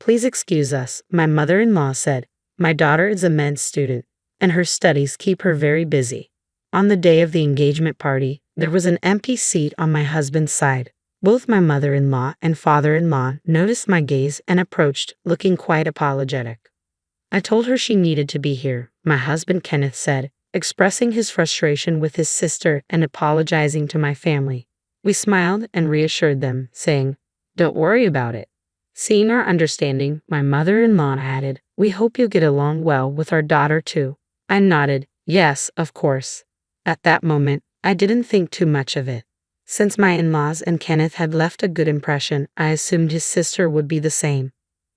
Please excuse us, my mother-in-law said. My daughter is a med student, and her studies keep her very busy. On the day of the engagement party, there was an empty seat on my husband's side. Both my mother-in-law and father-in-law noticed my gaze and approached, looking quite apologetic. I told her she needed to be here, my husband Kenneth said, expressing his frustration with his sister and apologizing to my family. We smiled and reassured them, saying, "Don't worry about it." Seeing our understanding, my mother-in-law added, "We hope you'll get along well with our daughter too." I nodded, "Yes, of course." At that moment, I didn't think too much of it. Since my in-laws and Kenneth had left a good impression, I assumed his sister would be the same.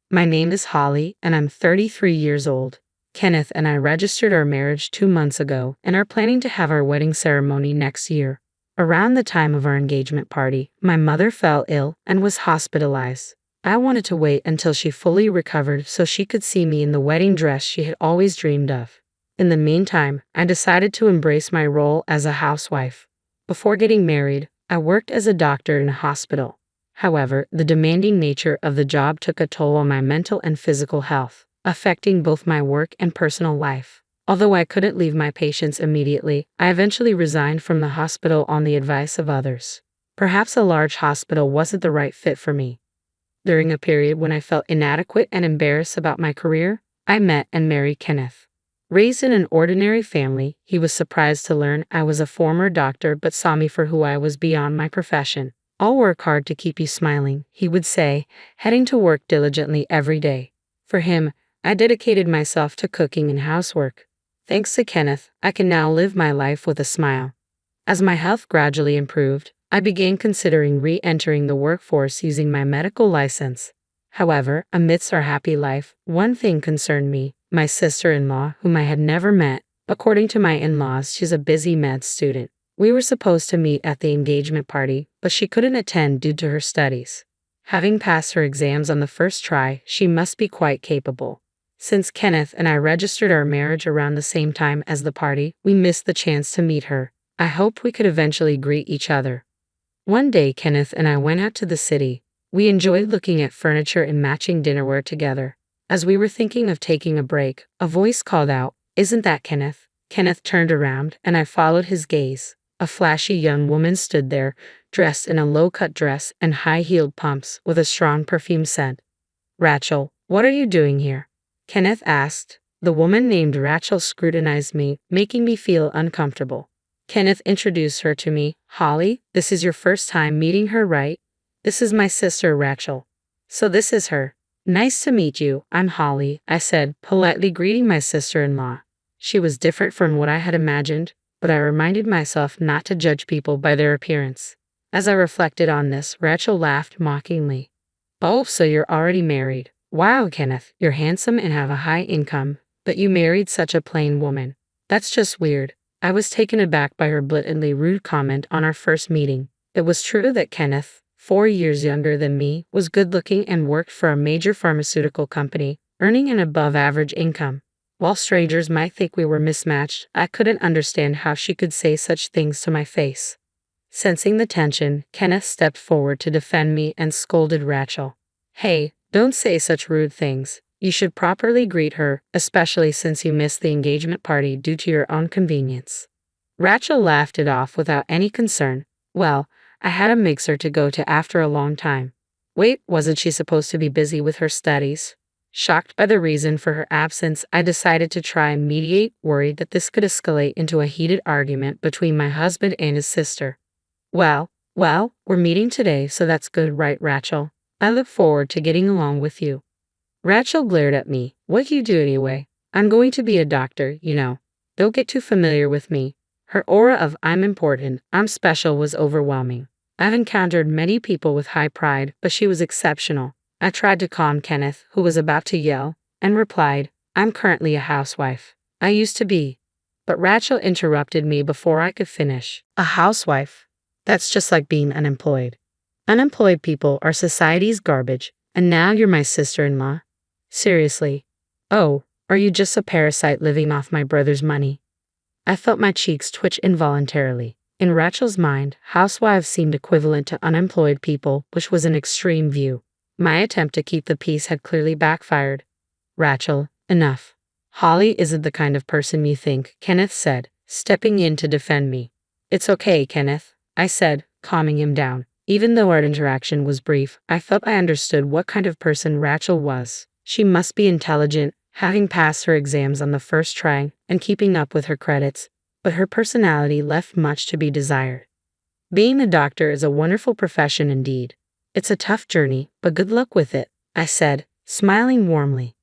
My name is Holly, and I'm 33 years old. Kenneth and I registered our marriage 2 months ago and are planning to have our wedding ceremony next year. Around the time of our engagement party, my mother fell ill and was hospitalized. I wanted to wait until she fully recovered so she could see me in the wedding dress she had always dreamed of. In the meantime, I decided to embrace my role as a housewife. Before getting married, I worked as a doctor in a hospital. However, the demanding nature of the job took a toll on my mental and physical health, affecting both my work and personal life. Although I couldn't leave my patients immediately, I eventually resigned from the hospital on the advice of others. Perhaps a large hospital wasn't the right fit for me. During a period when I felt inadequate and embarrassed about my career, I met and married Kenneth. Raised in an ordinary family, he was surprised to learn I was a former doctor but saw me for who I was beyond my profession. "I'll work hard to keep you smiling," he would say, heading to work diligently every day. For him, I dedicated myself to cooking and housework. Thanks to Kenneth, I can now live my life with a smile. As my health gradually improved, I began considering re-entering the workforce using my medical license. However, amidst our happy life, one thing concerned me: my sister-in-law, whom I had never met. According to my in-laws, she's a busy med student. We were supposed to meet at the engagement party, but she couldn't attend due to her studies. Having passed her exams on the first try, she must be quite capable. Since Kenneth and I registered our marriage around the same time as the party, we missed the chance to meet her. I hoped we could eventually greet each other. One day, Kenneth and I went out to the city. We enjoyed looking at furniture and matching dinnerware together. As we were thinking of taking a break, a voice called out, "Isn't that Kenneth?" Kenneth turned around, and I followed his gaze. A flashy young woman stood there, dressed in a low-cut dress and high-heeled pumps with a strong perfume scent. "Rachel, what are you doing here?" Kenneth asked. The woman named Rachel scrutinized me, making me feel uncomfortable. Kenneth introduced her to me. "Holly, this is your first time meeting her, right? This is my sister, Rachel. So this is her." "Nice to meet you, I'm Holly," I said, politely greeting my sister-in-law. She was different from what I had imagined, but I reminded myself not to judge people by their appearance. As I reflected on this, Rachel laughed mockingly. "Oh, so you're already married. Wow, Kenneth, you're handsome and have a high income, but you married such a plain woman. That's just weird." I was taken aback by her blatantly rude comment on our first meeting. It was true that Kenneth, 4 years younger than me, was good-looking and worked for a major pharmaceutical company, earning an above-average income. While strangers might think we were mismatched, I couldn't understand how she could say such things to my face. Sensing the tension, Kenneth stepped forward to defend me and scolded Rachel. "Hey, don't say such rude things. You should properly greet her, especially since you missed the engagement party due to your own convenience." Rachel laughed it off without any concern. "Well, I had a mixer to go to after a long time." Wait, wasn't she supposed to be busy with her studies? Shocked by the reason for her absence, I decided to try and mediate, worried that this could escalate into a heated argument between my husband and his sister. Well, we're meeting today, so that's good, right, Rachel? I look forward to getting along with you." Rachel glared at me. "What do you do anyway?" "I'm going to be a doctor, you know. Don't get too familiar with me." Her aura of "I'm important, I'm special" was overwhelming. I've encountered many people with high pride, but she was exceptional. I tried to calm Kenneth, who was about to yell, and replied, "I'm currently a housewife. I used to be." But Rachel interrupted me before I could finish. "A housewife? That's just like being unemployed. Unemployed people are society's garbage, and now you're my sister-in-law? Seriously? Oh, are you just a parasite living off my brother's money?" I felt my cheeks twitch involuntarily. In Rachel's mind, housewives seemed equivalent to unemployed people, which was an extreme view. My attempt to keep the peace had clearly backfired. Rachel, enough. Holly isn't the kind of person you think, Kenneth said, stepping in to defend me. It's okay, Kenneth, I said, calming him down. Even though our interaction was brief, I felt I understood what kind of person Rachel was. She must be intelligent, having passed her exams on the first try and keeping up with her credits, but her personality left much to be desired. Being a doctor is a wonderful profession indeed. It's a tough journey, but good luck with it, I said, smiling warmly.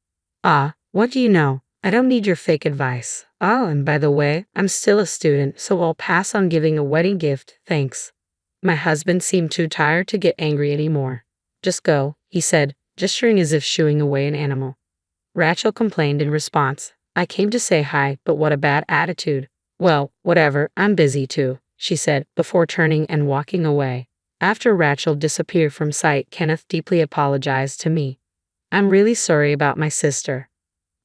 Ah, what do you know? I don't need your fake advice. Oh, and by the way, I'm still a student, so I'll pass on giving a wedding gift, thanks. My husband seemed too tired to get angry anymore. Just go, he said, gesturing as if shooing away an animal. Rachel complained in response. I came to say hi, but what a bad attitude. Well, whatever, I'm busy too, she said, before turning and walking away. After Rachel disappeared from sight, Kenneth deeply apologized to me. I'm really sorry about my sister.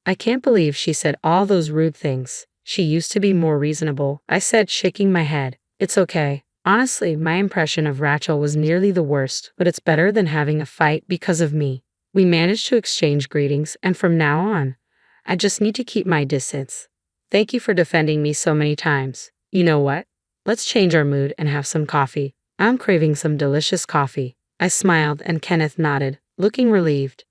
I can't believe she said all those rude things. She used to be more reasonable, I said, shaking my head. It's okay. Honestly, my impression of Rachel was nearly the worst, but it's better than having a fight because of me. We managed to exchange greetings, and from now on, I just need to keep my distance. Thank you for defending me so many times. You know what? Let's change our mood and have some coffee. I'm craving some delicious coffee. I smiled and Kenneth nodded, looking relieved.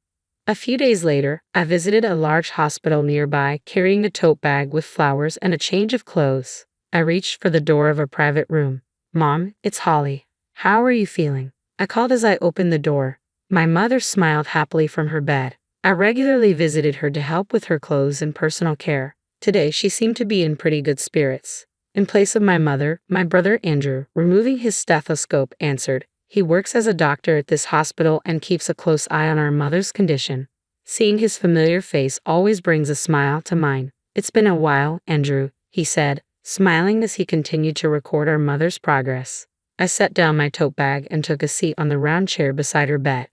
A few days later, I visited a large hospital nearby, carrying a tote bag with flowers and a change of clothes. I reached for the door of a private room. Mom, it's Holly. How are you feeling? I called as I opened the door. My mother smiled happily from her bed. I regularly visited her to help with her clothes and personal care. Today, she seemed to be in pretty good spirits. In place of my mother, my brother Andrew, removing his stethoscope, answered. He works as a doctor at this hospital and keeps a close eye on our mother's condition. Seeing his familiar face always brings a smile to mine. It's been a while, Andrew, he said, smiling as he continued to record our mother's progress. I set down my tote bag and took a seat on the round chair beside her bed.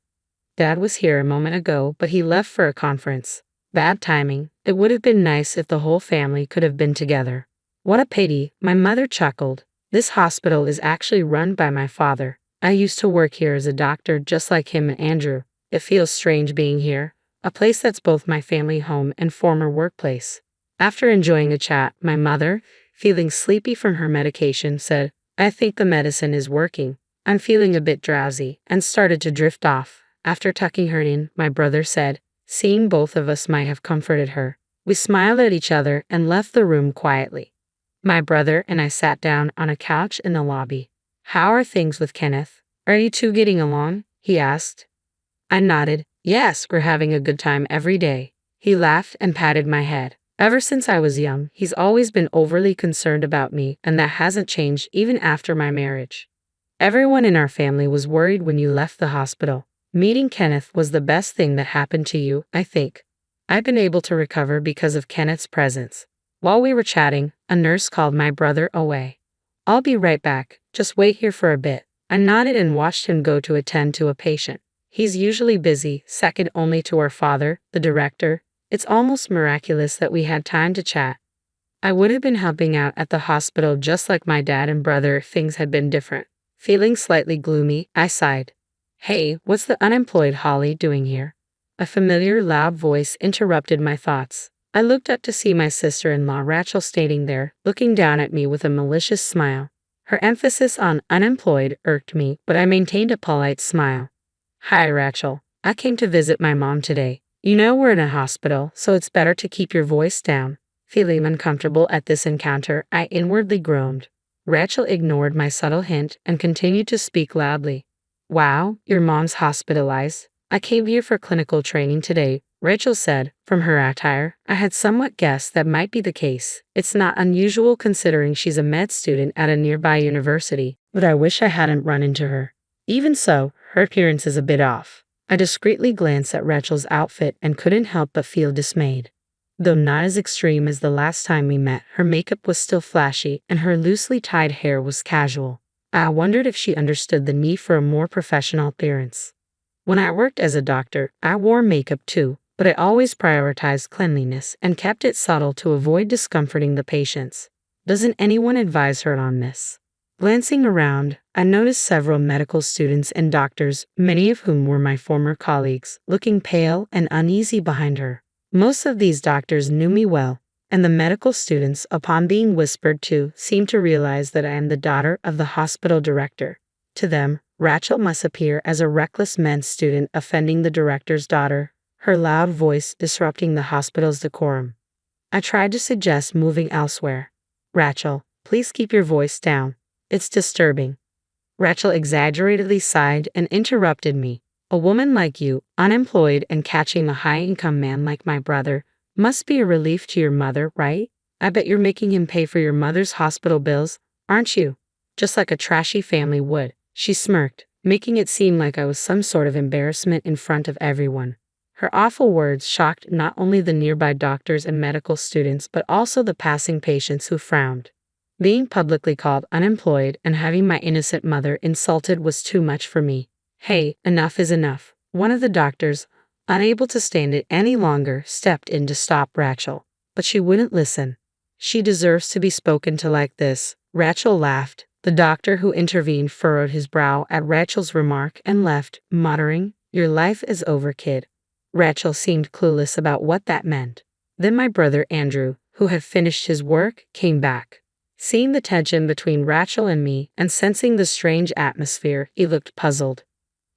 Dad was here a moment ago, but he left for a conference. Bad timing. It would have been nice if the whole family could have been together. What a pity, my mother chuckled. This hospital is actually run by my father. I used to work here as a doctor just like him and Andrew. It feels strange being here, a place that's both my family home and former workplace. After enjoying a chat, my mother, feeling sleepy from her medication, said, I think the medicine is working. I'm feeling a bit drowsy, and started to drift off. After tucking her in, my brother said, seeing both of us might have comforted her. We smiled at each other and left the room quietly. My brother and I sat down on a couch in the lobby. How are things with Kenneth? Are you two getting along? He asked. I nodded. Yes, we're having a good time every day. He laughed and patted my head. Ever since I was young, he's always been overly concerned about me, and that hasn't changed even after my marriage. Everyone in our family was worried when you left the hospital. Meeting Kenneth was the best thing that happened to you, I think. I've been able to recover because of Kenneth's presence. While we were chatting, a nurse called my brother away. I'll be right back, just wait here for a bit. I nodded and watched him go to attend to a patient. He's usually busy, second only to our father, the director. It's almost miraculous that we had time to chat. I would have been helping out at the hospital just like my dad and brother if things had been different. Feeling slightly gloomy, I sighed. Hey, what's the unemployed Holly doing here? A familiar loud voice interrupted my thoughts. I looked up to see my sister-in-law Rachel standing there, looking down at me with a malicious smile. Her emphasis on unemployed irked me, but I maintained a polite smile. Hi, Rachel. I came to visit my mom today. You know we're in a hospital, so it's better to keep your voice down. Feeling uncomfortable at this encounter, I inwardly groaned. Rachel ignored my subtle hint and continued to speak loudly. Wow, your mom's hospitalized. I came here for clinical training today, Rachel said. From her attire, I had somewhat guessed that might be the case. It's not unusual considering she's a med student at a nearby university, but I wish I hadn't run into her. Even so, her appearance is a bit off. I discreetly glanced at Rachel's outfit and couldn't help but feel dismayed. Though not as extreme as the last time we met, her makeup was still flashy and her loosely tied hair was casual. I wondered if she understood the need for a more professional appearance. When I worked as a doctor, I wore makeup too, but I always prioritized cleanliness and kept it subtle to avoid discomforting the patients. Doesn't anyone advise her on this? Glancing around, I noticed several medical students and doctors, many of whom were my former colleagues, looking pale and uneasy behind her. Most of these doctors knew me well, and the medical students, upon being whispered to, seemed to realize that I am the daughter of the hospital director. To them, Rachel must appear as a reckless med student offending the director's daughter, her loud voice disrupting the hospital's decorum. I tried to suggest moving elsewhere. Rachel, please keep your voice down. It's disturbing. Rachel exaggeratedly sighed and interrupted me. A woman like you, unemployed and catching a high-income man like my brother, must be a relief to your mother, right? I bet you're making him pay for your mother's hospital bills, aren't you? Just like a trashy family would. She smirked, making it seem like I was some sort of embarrassment in front of everyone. Her awful words shocked not only the nearby doctors and medical students but also the passing patients who frowned. Being publicly called unemployed and having my innocent mother insulted was too much for me. Hey, enough is enough. One of the doctors, unable to stand it any longer, stepped in to stop Rachel, but she wouldn't listen. She deserves to be spoken to like this. Rachel laughed. The doctor who intervened furrowed his brow at Rachel's remark and left, muttering, "Your life is over, kid." Rachel seemed clueless about what that meant. Then my brother Andrew, who had finished his work, came back. Seeing the tension between Rachel and me and sensing the strange atmosphere, he looked puzzled.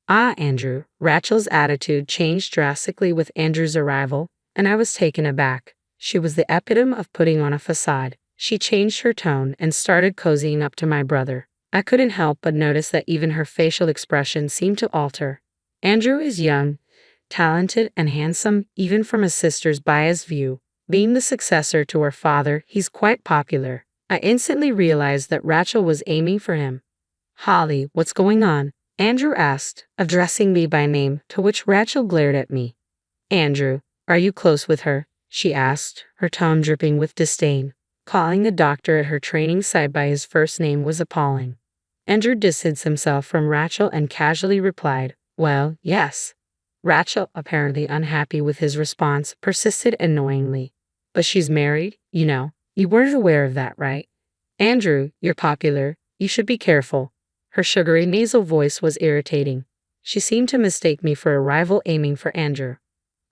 "Ah, Andrew." Rachel's attitude changed drastically with Andrew's arrival, and I was taken aback. She was the epitome of putting on a facade. She changed her tone and started cozying up to my brother. I couldn't help but notice that even her facial expression seemed to alter. Andrew is young, talented, and handsome, even from his sister's biased view. Being the successor to her father, he's quite popular. I instantly realized that Rachel was aiming for him. "Holly, what's going on?" Andrew asked, addressing me by name, to which Rachel glared at me. "Andrew, are you close with her?" she asked, her tone dripping with disdain. Calling the doctor at her training site by his first name was appalling. Andrew distanced himself from Rachel and casually replied, "Well, yes." Rachel, apparently unhappy with his response, persisted annoyingly. "But she's married, you know. You weren't aware of that, right? Andrew, you're popular. You should be careful." Her sugary nasal voice was irritating. She seemed to mistake me for a rival aiming for Andrew.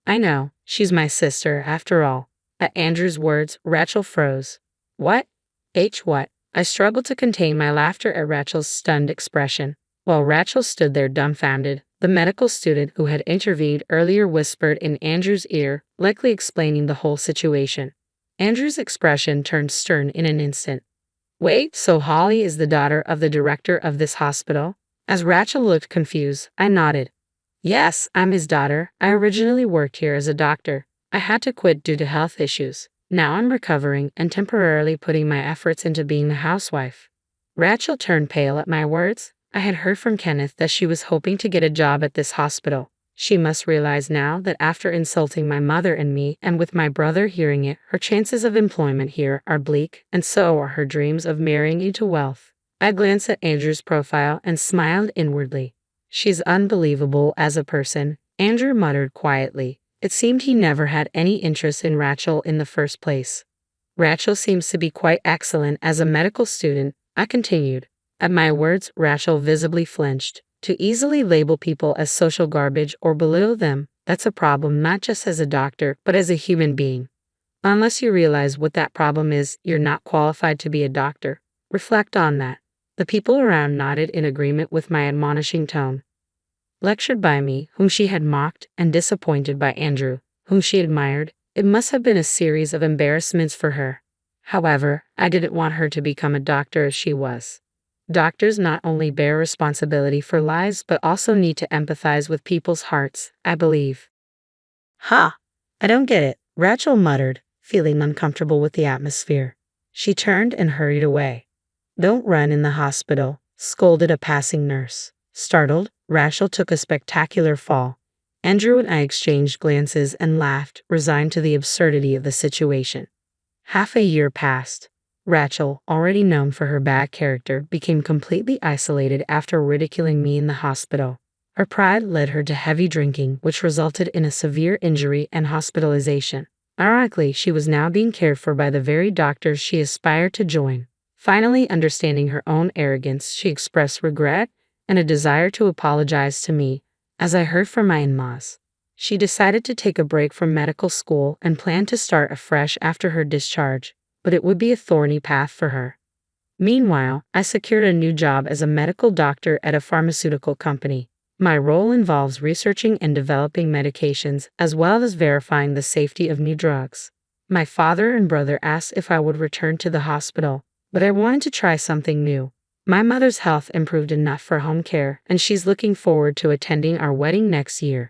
"I know, she's my sister, after all." At Andrew's words, Rachel froze. "What? What?" I struggled to contain my laughter at Rachel's stunned expression. While Rachel stood there dumbfounded, the medical student who had intervened earlier whispered in Andrew's ear, likely explaining the whole situation. Andrew's expression turned stern in an instant. "Wait, so Holly is the daughter of the director of this hospital?" As Rachel looked confused, I nodded. "Yes, I'm his daughter. I originally worked here as a doctor. I had to quit due to health issues. Now I'm recovering and temporarily putting my efforts into being the housewife." Rachel turned pale at my words. I had heard from Kenneth that she was hoping to get a job at this hospital. She must realize now that after insulting my mother and me, and with my brother hearing it, her chances of employment here are bleak, and so are her dreams of marrying into wealth. I glanced at Andrew's profile and smiled inwardly. "She's unbelievable as a person," Andrew muttered quietly. It seemed he never had any interest in Rachel in the first place. "Rachel seems to be quite excellent as a medical student," I continued. At my words, Rachel visibly flinched. To easily label people as social garbage or belittle them, that's a problem not just as a doctor, but as a human being. Unless you realize what that problem is, you're not qualified to be a doctor. Reflect on that. The people around nodded in agreement with my admonishing tone. Lectured by me, whom she had mocked, and disappointed by Andrew, whom she admired, it must have been a series of embarrassments for her. However, I didn't want her to become a doctor as she was. Doctors not only bear responsibility for lives but also need to empathize with people's hearts, I believe. "Ha! I don't get it," Rachel muttered, feeling uncomfortable with the atmosphere. She turned and hurried away. "Don't run in the hospital," scolded a passing nurse. Startled, Rachel took a spectacular fall. Andrew and I exchanged glances and laughed, resigned to the absurdity of the situation. Half a year passed. Rachel, already known for her bad character, became completely isolated after ridiculing me in the hospital. Her pride led her to heavy drinking, which resulted in a severe injury and hospitalization. Ironically, she was now being cared for by the very doctors she aspired to join. Finally, understanding her own arrogance, she expressed regret and a desire to apologize to me, as I heard from my in-laws. She decided to take a break from medical school and planned to start afresh after her discharge, but it would be a thorny path for her. Meanwhile, I secured a new job as a medical doctor at a pharmaceutical company. My role involves researching and developing medications as well as verifying the safety of new drugs. My father and brother asked if I would return to the hospital, but I wanted to try something new. My mother's health improved enough for home care, and she's looking forward to attending our wedding next year.